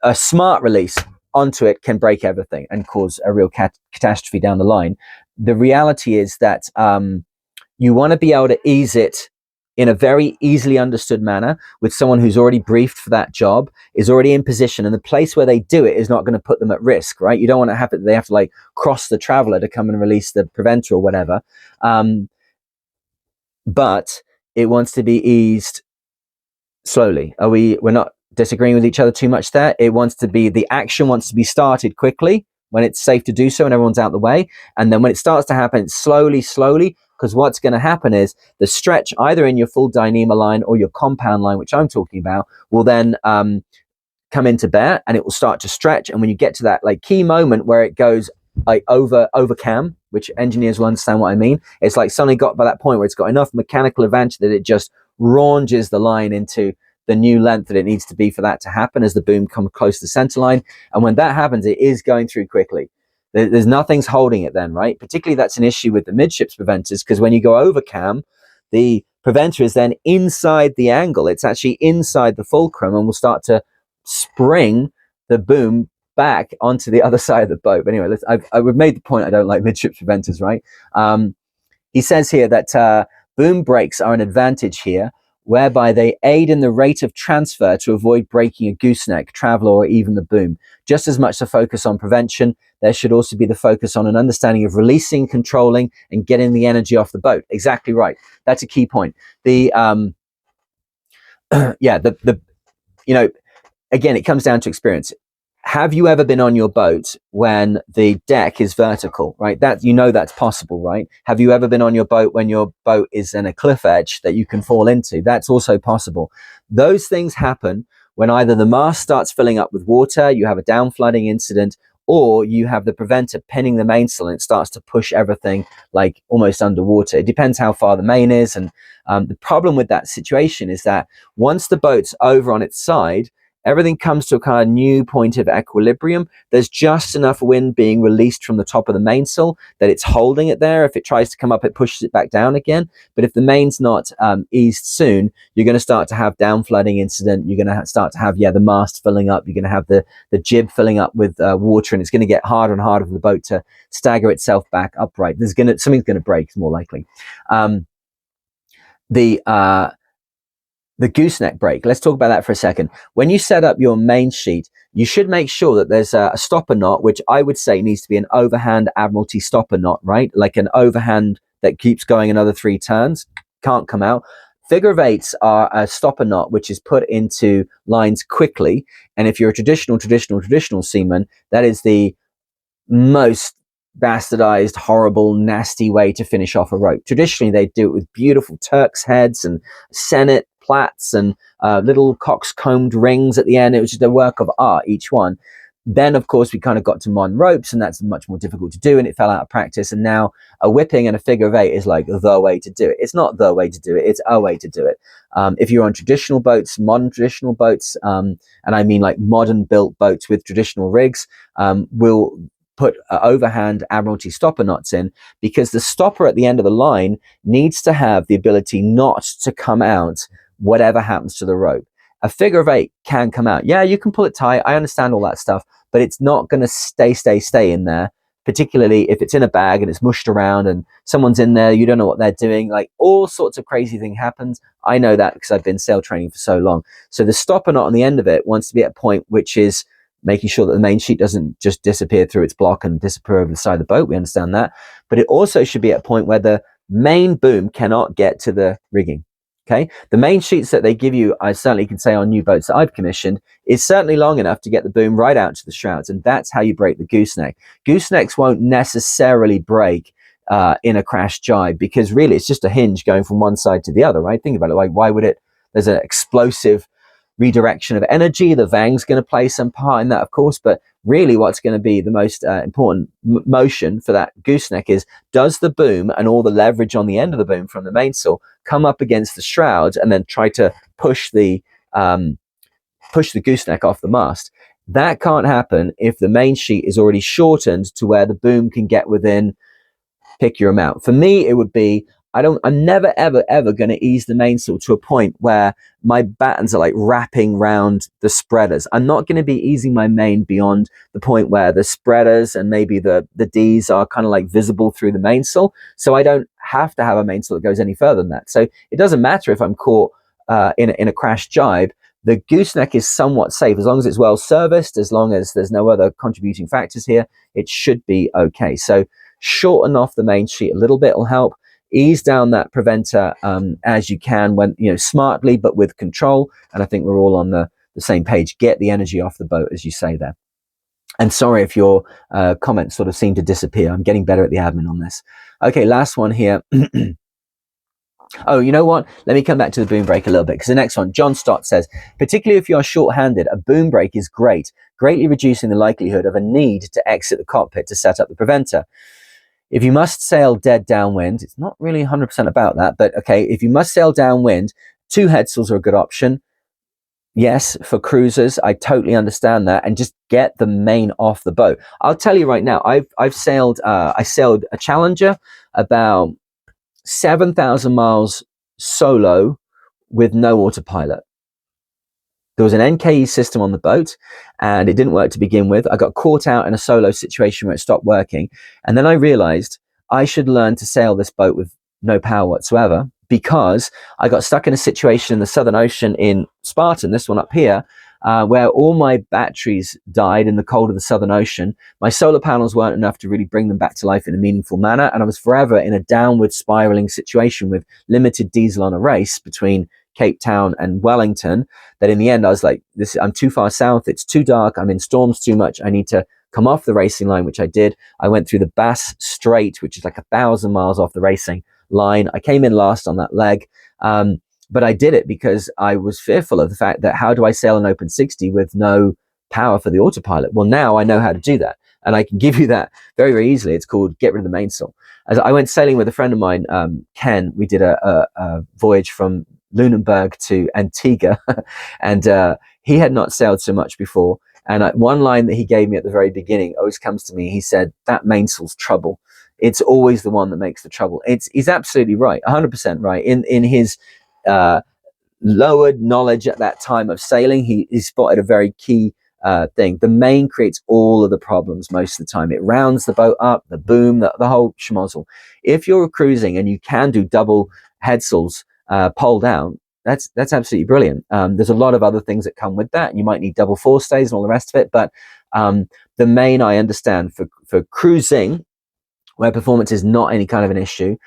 A smart release onto it can break everything and cause a real catastrophe down the line. The reality is that you want to be able to ease it in a very easily understood manner with someone who's already briefed for that job, is already in position, and the place where they do it is not going to put them at risk, right? You don't want to have it, they have to like cross the traveler to come and release the preventer or whatever. But it wants to be eased slowly. We're not disagreeing with each other too much there. The action wants to be started quickly when it's safe to do so and everyone's out of the way. And then when it starts to happen, it's slowly, because what's going to happen is the stretch, either in your full Dyneema line or your compound line, which I'm talking about, will then come into bear, and it will start to stretch. And when you get to that like key moment where it goes like over cam, which engineers will understand what I mean, it's like suddenly got by that point where it's got enough mechanical advantage that it just raunges the line into the new length that it needs to be for that to happen as the boom comes close to the center line. And when that happens, it is going through quickly. There's nothing's holding it then, right? Particularly that's an issue with the midships preventers, because when you go over cam, the preventer is then inside the angle. It's actually inside the fulcrum and will start to spring the boom back onto the other side of the boat. But anyway, I've made the point I don't like midships preventers, right? He says here that boom brakes are an advantage here, whereby they aid in the rate of transfer to avoid breaking a gooseneck, traveler, or even the boom. Just as much the focus on prevention, there should also be the focus on an understanding of releasing, controlling, and getting the energy off the boat. Exactly right. That's a key point. Again, it comes down to experience. Have you ever been on your boat when the deck is vertical, right? That's possible, right? Have you ever been on your boat when your boat is in a cliff edge that you can fall into? That's also possible. Those things happen when either the mast starts filling up with water, you have a down flooding incident, or you have the preventer pinning the mainsail and it starts to push everything like almost underwater. It depends how far the main is. And the problem with that situation is that once the boat's over on its side, everything comes to a kind of new point of equilibrium. There's just enough wind being released from the top of the mainsail that it's holding it there. If it tries to come up, it pushes it back down again. But if the main's not eased soon, you're going to start to have down flooding incident. You're going to start to have, the mast filling up. You're going to have the jib filling up with water, and it's going to get harder and harder for the boat to stagger itself back upright. Something's going to break, more likely. The gooseneck brake, let's talk about that for a second. When you set up your main sheet, you should make sure that there's a stopper knot, which I would say needs to be an overhand Admiralty stopper knot, right? Like an overhand that keeps going another 3 turns, can't come out. Figure of 8s are a stopper knot, which is put into lines quickly. And if you're a traditional seaman, that is the most bastardized, horrible, nasty way to finish off a rope. Traditionally, they do it with beautiful Turk's heads and Senate plats and little coxcombed rings at the end. It was just a work of art, each one. Then, of course, we kind of got to modern ropes, and that's much more difficult to do, and it fell out of practice. And now a whipping and a figure of 8 is like the way to do it. It's not the way to do it. It's a way to do it. If you're on traditional boats, modern traditional boats, and I mean like modern built boats with traditional rigs, will put overhand Admiralty stopper knots in, because the stopper at the end of the line needs to have the ability not to come out whatever happens to the rope. A figure of 8 can come out. Yeah, you can pull it tight. I understand all that stuff, but it's not going to stay in there, particularly if it's in a bag and it's mushed around and someone's in there, you don't know what they're doing. Like, all sorts of crazy thing happens. I know that because I've been sail training for so long. So the stopper knot on the end of it wants to be at a point which is making sure that the main sheet doesn't just disappear through its block and disappear over the side of the boat. We understand that. But it also should be at a point where the main boom cannot get to the rigging. Okay, the main sheets that they give you, I certainly can say on new boats that I've commissioned, is certainly long enough to get the boom right out to the shrouds, and that's how you break the gooseneck. Goosenecks won't necessarily break in a crash jibe, because really it's just a hinge going from one side to the other, right? Think about it. Like, why would it? There's an explosive redirection of energy. The Vang's going to play some part in that, of course, but really what's going to be the most important motion for that gooseneck is, does the boom and all the leverage on the end of the boom from the mainsail come up against the shrouds and then try to push the gooseneck off the mast? That can't happen if the main sheet is already shortened to where the boom can get within, pick your amount. For me, it would be, I'm never, ever, ever going to ease the mainsail to a point where my battens are like wrapping round the spreaders. I'm not going to be easing my main beyond the point where the spreaders and maybe the D's are kind of like visible through the mainsail. So I don't have to have a mainsail that goes any further than that. So it doesn't matter if I'm caught in a crash jibe. The gooseneck is somewhat safe as long as it's well serviced, as long as there's no other contributing factors here. It should be okay. So shorten off the main sheet a little bit will help. Ease down that preventer as you can, when smartly but with control. And I think we're all on the same page. Get the energy off the boat, as you say there. And sorry if your comments sort of seem to disappear. I'm getting better at the admin on this. Okay, last one here. Oh, you know what? Let me come back to the boom brake a little bit, because the next one, John Stott says, particularly if you're short-handed, a boom brake is great, greatly reducing the likelihood of a need to exit the cockpit to set up the preventer. If you must sail dead downwind, it's not really 100% about that, but okay, if you must sail downwind, 2 headsails are a good option. Yes, for cruisers, I totally understand that, and just get the main off the boat. I'll tell you right now, I sailed a Challenger about 7,000 miles solo with no autopilot. There was an NKE system on the boat and it didn't work to begin with. I got caught out in a solo situation where it stopped working. And then I realized I should learn to sail this boat with no power whatsoever, because I got stuck in a situation in the Southern Ocean in Spartan, this one up here, where all my batteries died in the cold of the Southern Ocean. My solar panels weren't enough to really bring them back to life in a meaningful manner. And I was forever in a downward spiraling situation with limited diesel on a race between Cape Town and Wellington, that in the end I was like, I'm too far south, it's too dark, I'm in storms too much, I need to come off the racing line, which I did. I went through the Bass Strait, which is like 1,000 miles off the racing line. I came in last on that leg, but I did it because I was fearful of the fact that, how do I sail an open 60 with no power for the autopilot? Well, now I know how to do that, and I can give you that very, very easily. It's called get rid of the mainsail. As I went sailing with a friend of mine, Ken, we did a voyage from Lunenburg to Antigua, and he had not sailed so much before. And one line that he gave me at the very beginning always comes to me. He said, that mainsail's trouble. It's always the one that makes the trouble. He's absolutely right, 100% right. In his lowered knowledge at that time of sailing, he spotted a very key thing. The main creates all of the problems most of the time. It rounds the boat up, the boom, the whole schmozzle. If you're cruising and you can do double headsails pole down, that's absolutely brilliant. There's a lot of other things that come with that, and you might need double forestays and all the rest of it. But the main, I understand, for cruising, where performance is not any kind of an issue,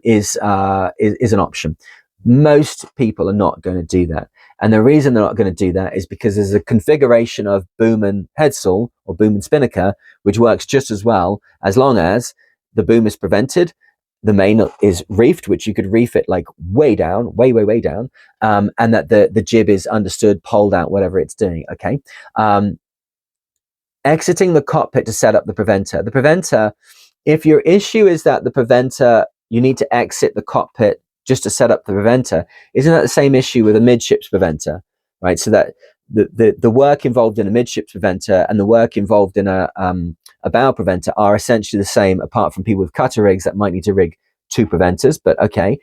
is an option. Most people are not going to do that. And the reason they're not going to do that is because there's a configuration of boom and headsail, or boom and spinnaker, which works just as well as long as the boom is prevented, the main is reefed, which you could reef it like way down, way down, and that the jib is understood, poled out, whatever it's doing, okay? Exiting the cockpit to set up the preventer. The preventer, if your issue is that the preventer, you need to exit the cockpit just to set up the preventer, isn't that the same issue with a midships preventer, right? So that the work involved in a midships preventer and the work involved in a bow preventer are essentially the same, apart from people with cutter rigs that might need to rig 2 preventers, but okay.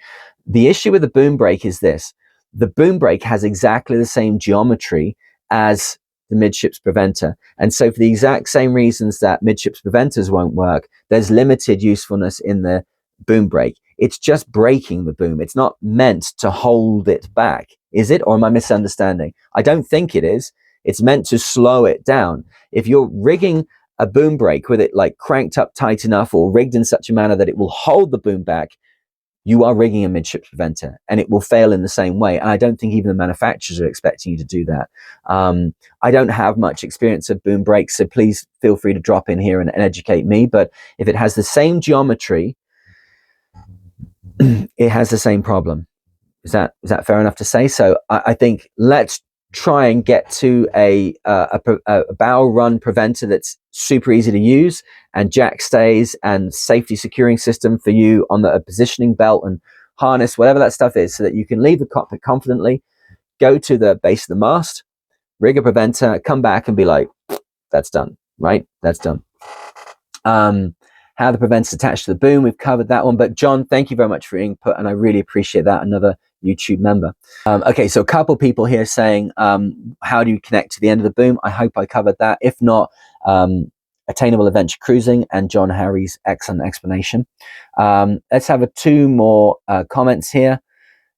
The issue with the boom brake is this: the boom brake has exactly the same geometry as the midships preventer. And so for the exact same reasons that midships preventers won't work, there's limited usefulness in the boom brake. It's just braking the boom. It's not meant to hold it back, is it? Or am I misunderstanding? I don't think it is. It's meant to slow it down. If you're rigging a boom brake with it like cranked up tight enough or rigged in such a manner that it will hold the boom back, you are rigging a midships preventer, and it will fail in the same way. And I don't think even the manufacturers are expecting you to do that. I don't have much experience of boom brakes, so please feel free to drop in here and educate me. But if it has the same geometry, it has the same problem. Is that fair enough to say? So I think let's try and get to a bow run preventer that's super easy to use, and jack stays and safety securing system for you on the positioning belt and harness, whatever that stuff is, so that you can leave the cockpit confidently, go to the base of the mast, rig a preventer, come back and be like, that's done, right? That's done. How the prevent's attached to the boom, we've covered that one. But John, thank you very much for your input, and I really appreciate that. Another YouTube member. Okay, so a couple people here saying, how do you connect to the end of the boom? I hope I covered that. If not, attainable adventure cruising and John Harry's excellent explanation. Let's have two more comments here.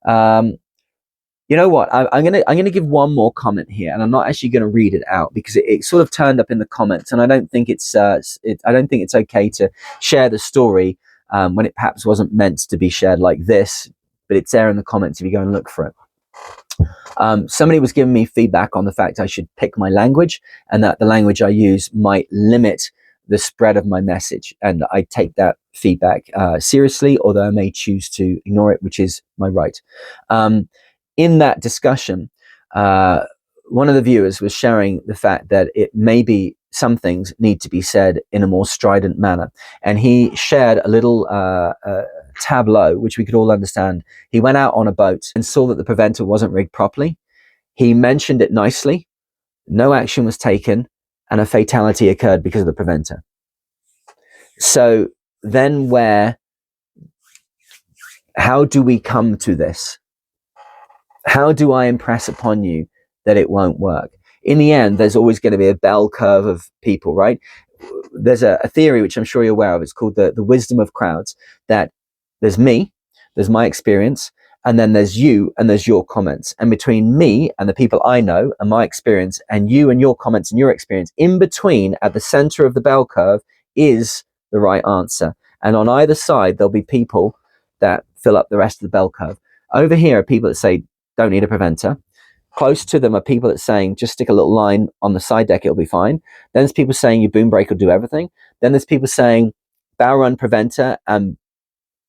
You know what? I'm gonna give one more comment here, and I'm not actually gonna read it out because it sort of turned up in the comments, and I don't think it's okay to share the story when it perhaps wasn't meant to be shared like this. But it's there in the comments if you go and look for it. Somebody was giving me feedback on the fact I should pick my language, and that the language I use might limit the spread of my message. And I take that feedback seriously, although I may choose to ignore it, which is my right. In that discussion, one of the viewers was sharing the fact that it maybe some things need to be said in a more strident manner. And he shared a little tableau, which we could all understand. He went out on a boat and saw that the preventer wasn't rigged properly. He mentioned it nicely. No action was taken, and a fatality occurred because of the preventer. So then how do we come to this? How do I impress upon you that it won't work? In the end, there's always going to be a bell curve of people, right? There's a theory, which I'm sure you're aware of. It's called the wisdom of crowds, that there's me, there's my experience, and then there's you and there's your comments. And between me and the people I know and my experience, and you and your comments and your experience, in between, at the center of the bell curve, is the right answer. And on either side, there'll be people that fill up the rest of the bell curve. Over here are people that say, don't need a preventer. Close to them are people that are saying, just stick a little line on the side deck, it'll be fine. Then there's people saying your boom brake will do everything. Then there's people saying bow run preventer and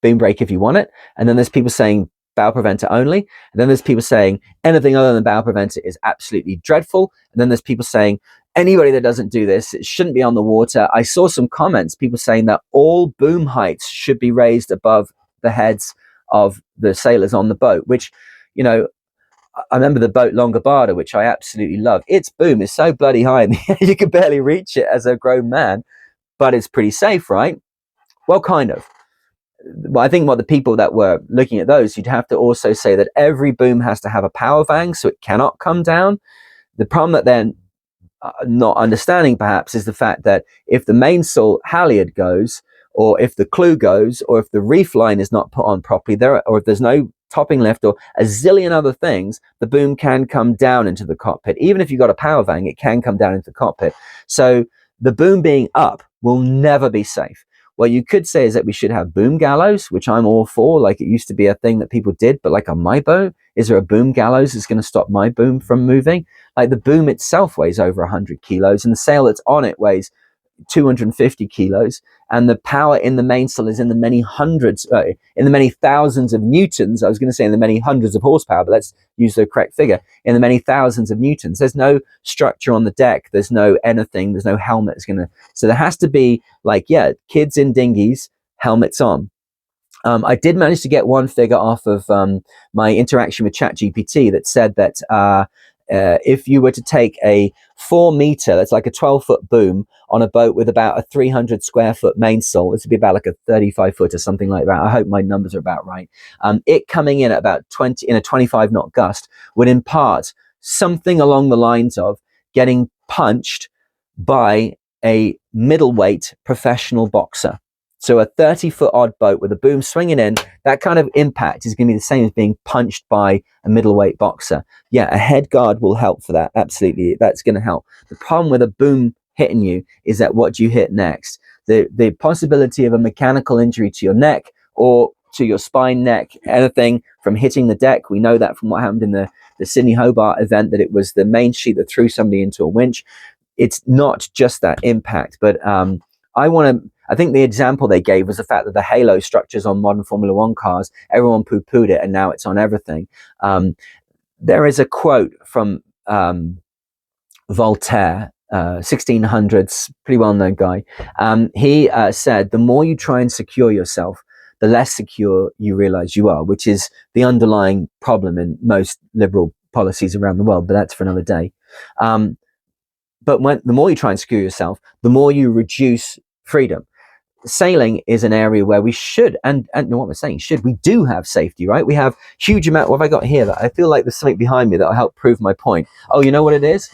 boom brake if you want it. And then there's people saying bow preventer only. And then there's people saying anything other than bow preventer is absolutely dreadful. And then there's people saying anybody that doesn't do this, it shouldn't be on the water. I saw some comments, people saying that all boom heights should be raised above the heads of the sailors on the boat, which, you know, I remember the boat Longobarda, which I absolutely love. Its boom is so bloody high in the air, you can barely reach it as a grown man, but it's pretty safe, right? Well, kind of. Well, I think what the people that were looking at those, you'd have to also say that every boom has to have a power vang, so it cannot come down. The problem that they're not understanding, perhaps, is the fact that if the mainsail halyard goes, or if the clew goes, or if the reef line is not put on properly, or if there's no topping lift or a zillion other things, the boom can come down into the cockpit. Even if you've got a power vang, it can come down into the cockpit. So the boom being up will never be safe. What you could say is that we should have boom gallows, which I'm all for. Like, it used to be a thing that people did, but like on my boat, is there a boom gallows that's going to stop my boom from moving? Like, the boom itself weighs over 100 kilos and the sail that's on it weighs 250 kilos, and the power in the mainsail is in the many hundreds, in the many thousands of newtons. I was going to say in the many hundreds of horsepower, but let's use the correct figure. In the many thousands of newtons. There's no structure on the deck. There's no anything. There's no helmet. So there has to be, like, yeah, kids in dinghies, helmets on. I did manage to get one figure off of my interaction with ChatGPT that said that if you were to take a 4 meter, that's like a 12-foot boom on a boat with about a 300 square foot mainsail, this would be about like a 35 foot or something like that. I hope my numbers are about right. It coming in at about 20 in a 25 knot gust would impart something along the lines of getting punched by a middleweight professional boxer. So a 30-foot odd boat with a boom swinging in, that kind of impact is going to be the same as being punched by a middleweight boxer. Yeah, a head guard will help for that. Absolutely, that's going to help. The problem with a boom hitting you is that what do you hit next? The possibility of a mechanical injury to your neck, or to your spine, neck, anything from hitting the deck. We know that from what happened in the Sydney Hobart event, that it was the main sheet that threw somebody into a winch. It's not just that impact, but I think the example they gave was the fact that the halo structures on modern Formula One cars, everyone poo-pooed it, and now it's on everything. There is a quote from Voltaire, 1600s, pretty well-known guy. He said, the more you try and secure yourself, the less secure you realize you are, which is the underlying problem in most liberal policies around the world, but that's for another day. But the more you try and secure yourself, the more you reduce freedom. Sailing is an area where we should, and what we're saying, we do have safety, right? We have huge amount. What have I got here that I feel like there's something behind me that will help prove my point? Oh, you know what it is?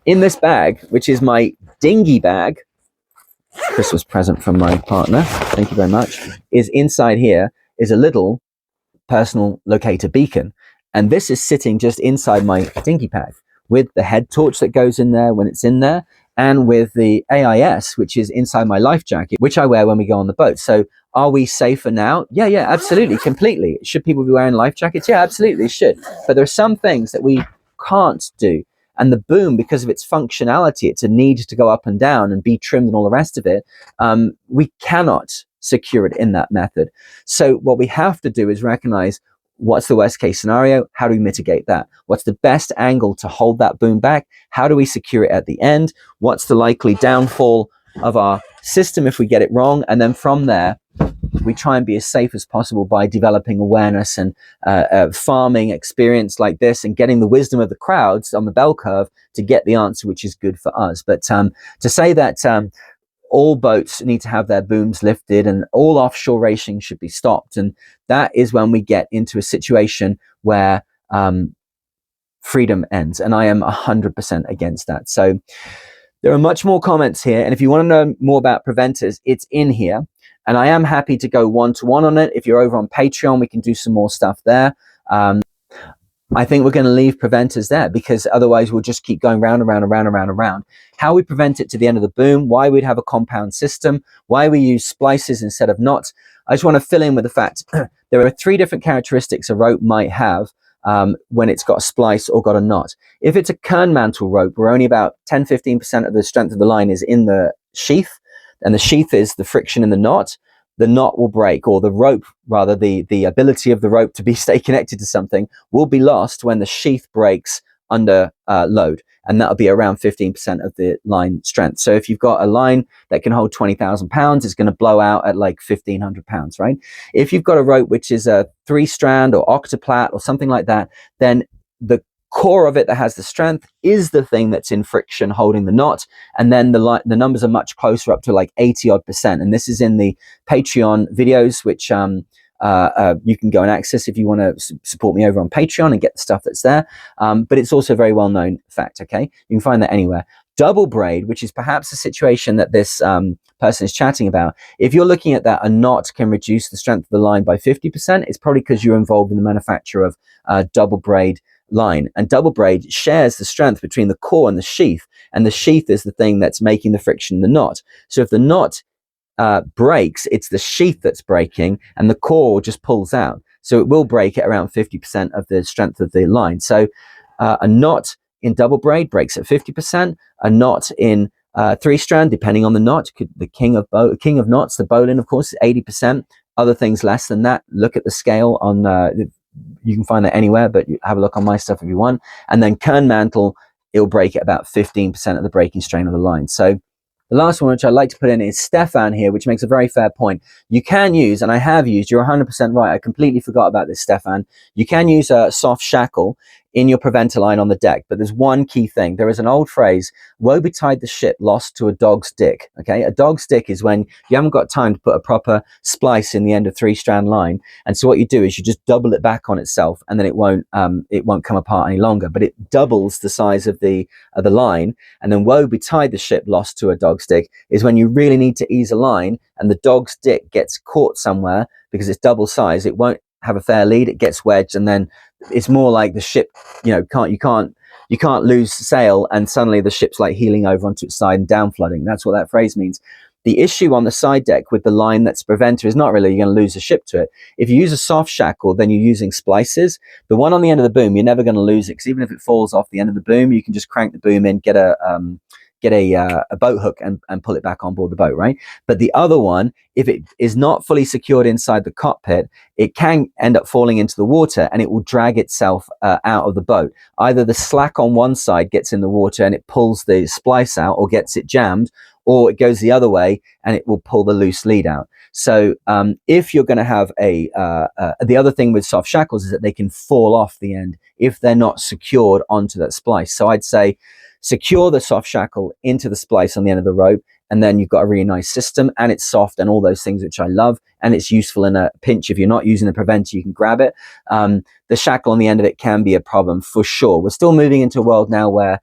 In this bag, which is my dinghy bag, Christmas present from my partner, thank you very much, is inside here is a little personal locator beacon. And this is sitting just inside my dinghy bag with the head torch that goes in there when it's in there, and with the AIS, which is inside my life jacket, which I wear when we go on the boat. So are we safer now? Yeah, absolutely, completely. Should people be wearing life jackets? Yeah, absolutely, should. But there are some things that we can't do. And the boom, because of its functionality, it's a need to go up and down and be trimmed and all the rest of it, we cannot secure it in that method. So what we have to do is recognize, what's the worst case scenario? How do we mitigate that? What's the best angle to hold that boom back? How do we secure it at the end? What's the likely downfall of our system if we get it wrong? And then from there, we try and be as safe as possible by developing awareness and farming experience like this, and getting the wisdom of the crowds on the bell curve to get the answer which is good for us. But to say that all boats need to have their booms lifted and all offshore racing should be stopped, and that is when we get into a situation where freedom ends, and I am 100% against that. So there are much more comments here, and if you want to know more about preventers, it's in here, and I am happy to go one-to-one on it. If you're over on Patreon, we can do some more stuff there. I think we're going to leave preventers there, because otherwise we'll just keep going round and round and round and round and round. How we prevent it to the end of the boom, why we'd have a compound system, why we use splices instead of knots. I just want to fill in with the fact there are 3 different characteristics a rope might have when it's got a splice or got a knot. If it's a kern mantle rope, where only about 10-15% of the strength of the line is in the sheath, and the sheath is the friction in the knot will break, or the rope, rather, the ability of the rope to stay connected to something will be lost when the sheath breaks under load, and that'll be around 15% of the line strength. So if you've got a line that can hold 20,000 pounds, it's going to blow out at like 1,500 pounds, right? If you've got a rope which is a 3-strand or octoplat or something like that, then the core of it that has the strength is the thing that's in friction holding the knot, and then the numbers are much closer, up to like 80-odd%. And this is in the Patreon videos, which you can go and access if you want to support me over on Patreon and get the stuff that's there. But it's also a very well-known fact, okay? You can find that anywhere. Double braid, which is perhaps a situation that this person is chatting about. If you're looking at that, a knot can reduce the strength of the line by 50%. It's probably because you're involved in the manufacture of double braid line, and double braid shares the strength between the core and the sheath is the thing that's making the friction in the knot. So if the knot breaks, it's the sheath that's breaking, and the core just pulls out. So it will break at around 50% of the strength of the line. So a knot in double braid breaks at 50%. A knot in 3-strand, depending on the knot, the king of knots, the bowline, of course, is 80%. Other things less than that. Look at the scale on you can find that anywhere, but have a look on my stuff if you want. And then kern mantle, it'll break at about 15% of the breaking strain of the line. So the last one, which I'd like to put in, is Stefan here, which makes a very fair point. You can use, and I have used, you're 100% right, I completely forgot about this, Stefan. You can use a soft shackle in your preventer line on the deck, but there's one key thing. There is an old phrase, woe betide the ship lost to a dog's dick, okay? A dog's dick is when you haven't got time to put a proper splice in the end of 3-strand line, and so what you do is you just double it back on itself, and then it won't come apart any longer, but it doubles the size of the line. And then woe betide the ship lost to a dog's dick is when you really need to ease a line, and the dog's dick gets caught somewhere because it's double size. It won't have a fair lead, it gets wedged, and then it's more like the ship, you can't lose sail and suddenly the ship's like heeling over onto its side and down flooding. That's what that phrase means. The issue on the side deck with the line that's a preventer is not really you're going to lose a ship to it. If you use a soft shackle, then you're using splices. The one on the end of the boom, you're never going to lose it, because even if it falls off the end of the boom, you can just crank the boom in, get a boat hook and pull it back on board the boat, right? But the other one, if it is not fully secured inside the cockpit, it can end up falling into the water and it will drag itself out of the boat. Either the slack on one side gets in the water and it pulls the splice out or gets it jammed, or it goes the other way and it will pull the loose lead out. So if you're going to have the other thing with soft shackles is that they can fall off the end if they're not secured onto that splice. So I'd say secure the soft shackle into the splice on the end of the rope, and then you've got a really nice system, and it's soft and all those things which I love, and it's useful in a pinch. If you're not using the preventer, you can grab it. The shackle on the end of it can be a problem for sure. We're still moving into a world now where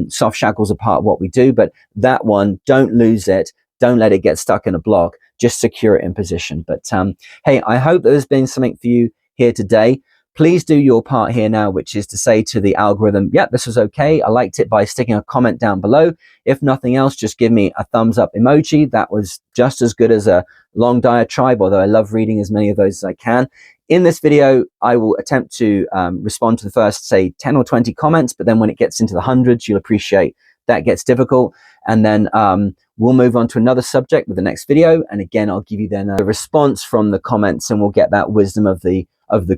soft shackles are part of what we do, but that one, don't lose it. Don't let it get stuck in a block. Just secure it in position. But hey, I hope that there's been something for you here today. Please do your part here now, which is to say to the algorithm, yeah, this was okay. I liked it, by sticking a comment down below. If nothing else, just give me a thumbs up emoji. That was just as good as a long diatribe, although I love reading as many of those as I can. In this video, I will attempt to respond to the first, say, 10 or 20 comments, but then when it gets into the hundreds, you'll appreciate that gets difficult. And then we'll move on to another subject with the next video. And again, I'll give you then a response from the comments, and we'll get that wisdom of the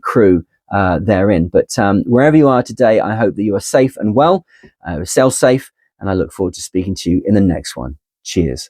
crew therein. But wherever you are today, I hope that you are safe and well, sail safe, and I look forward to speaking to you in the next one. Cheers.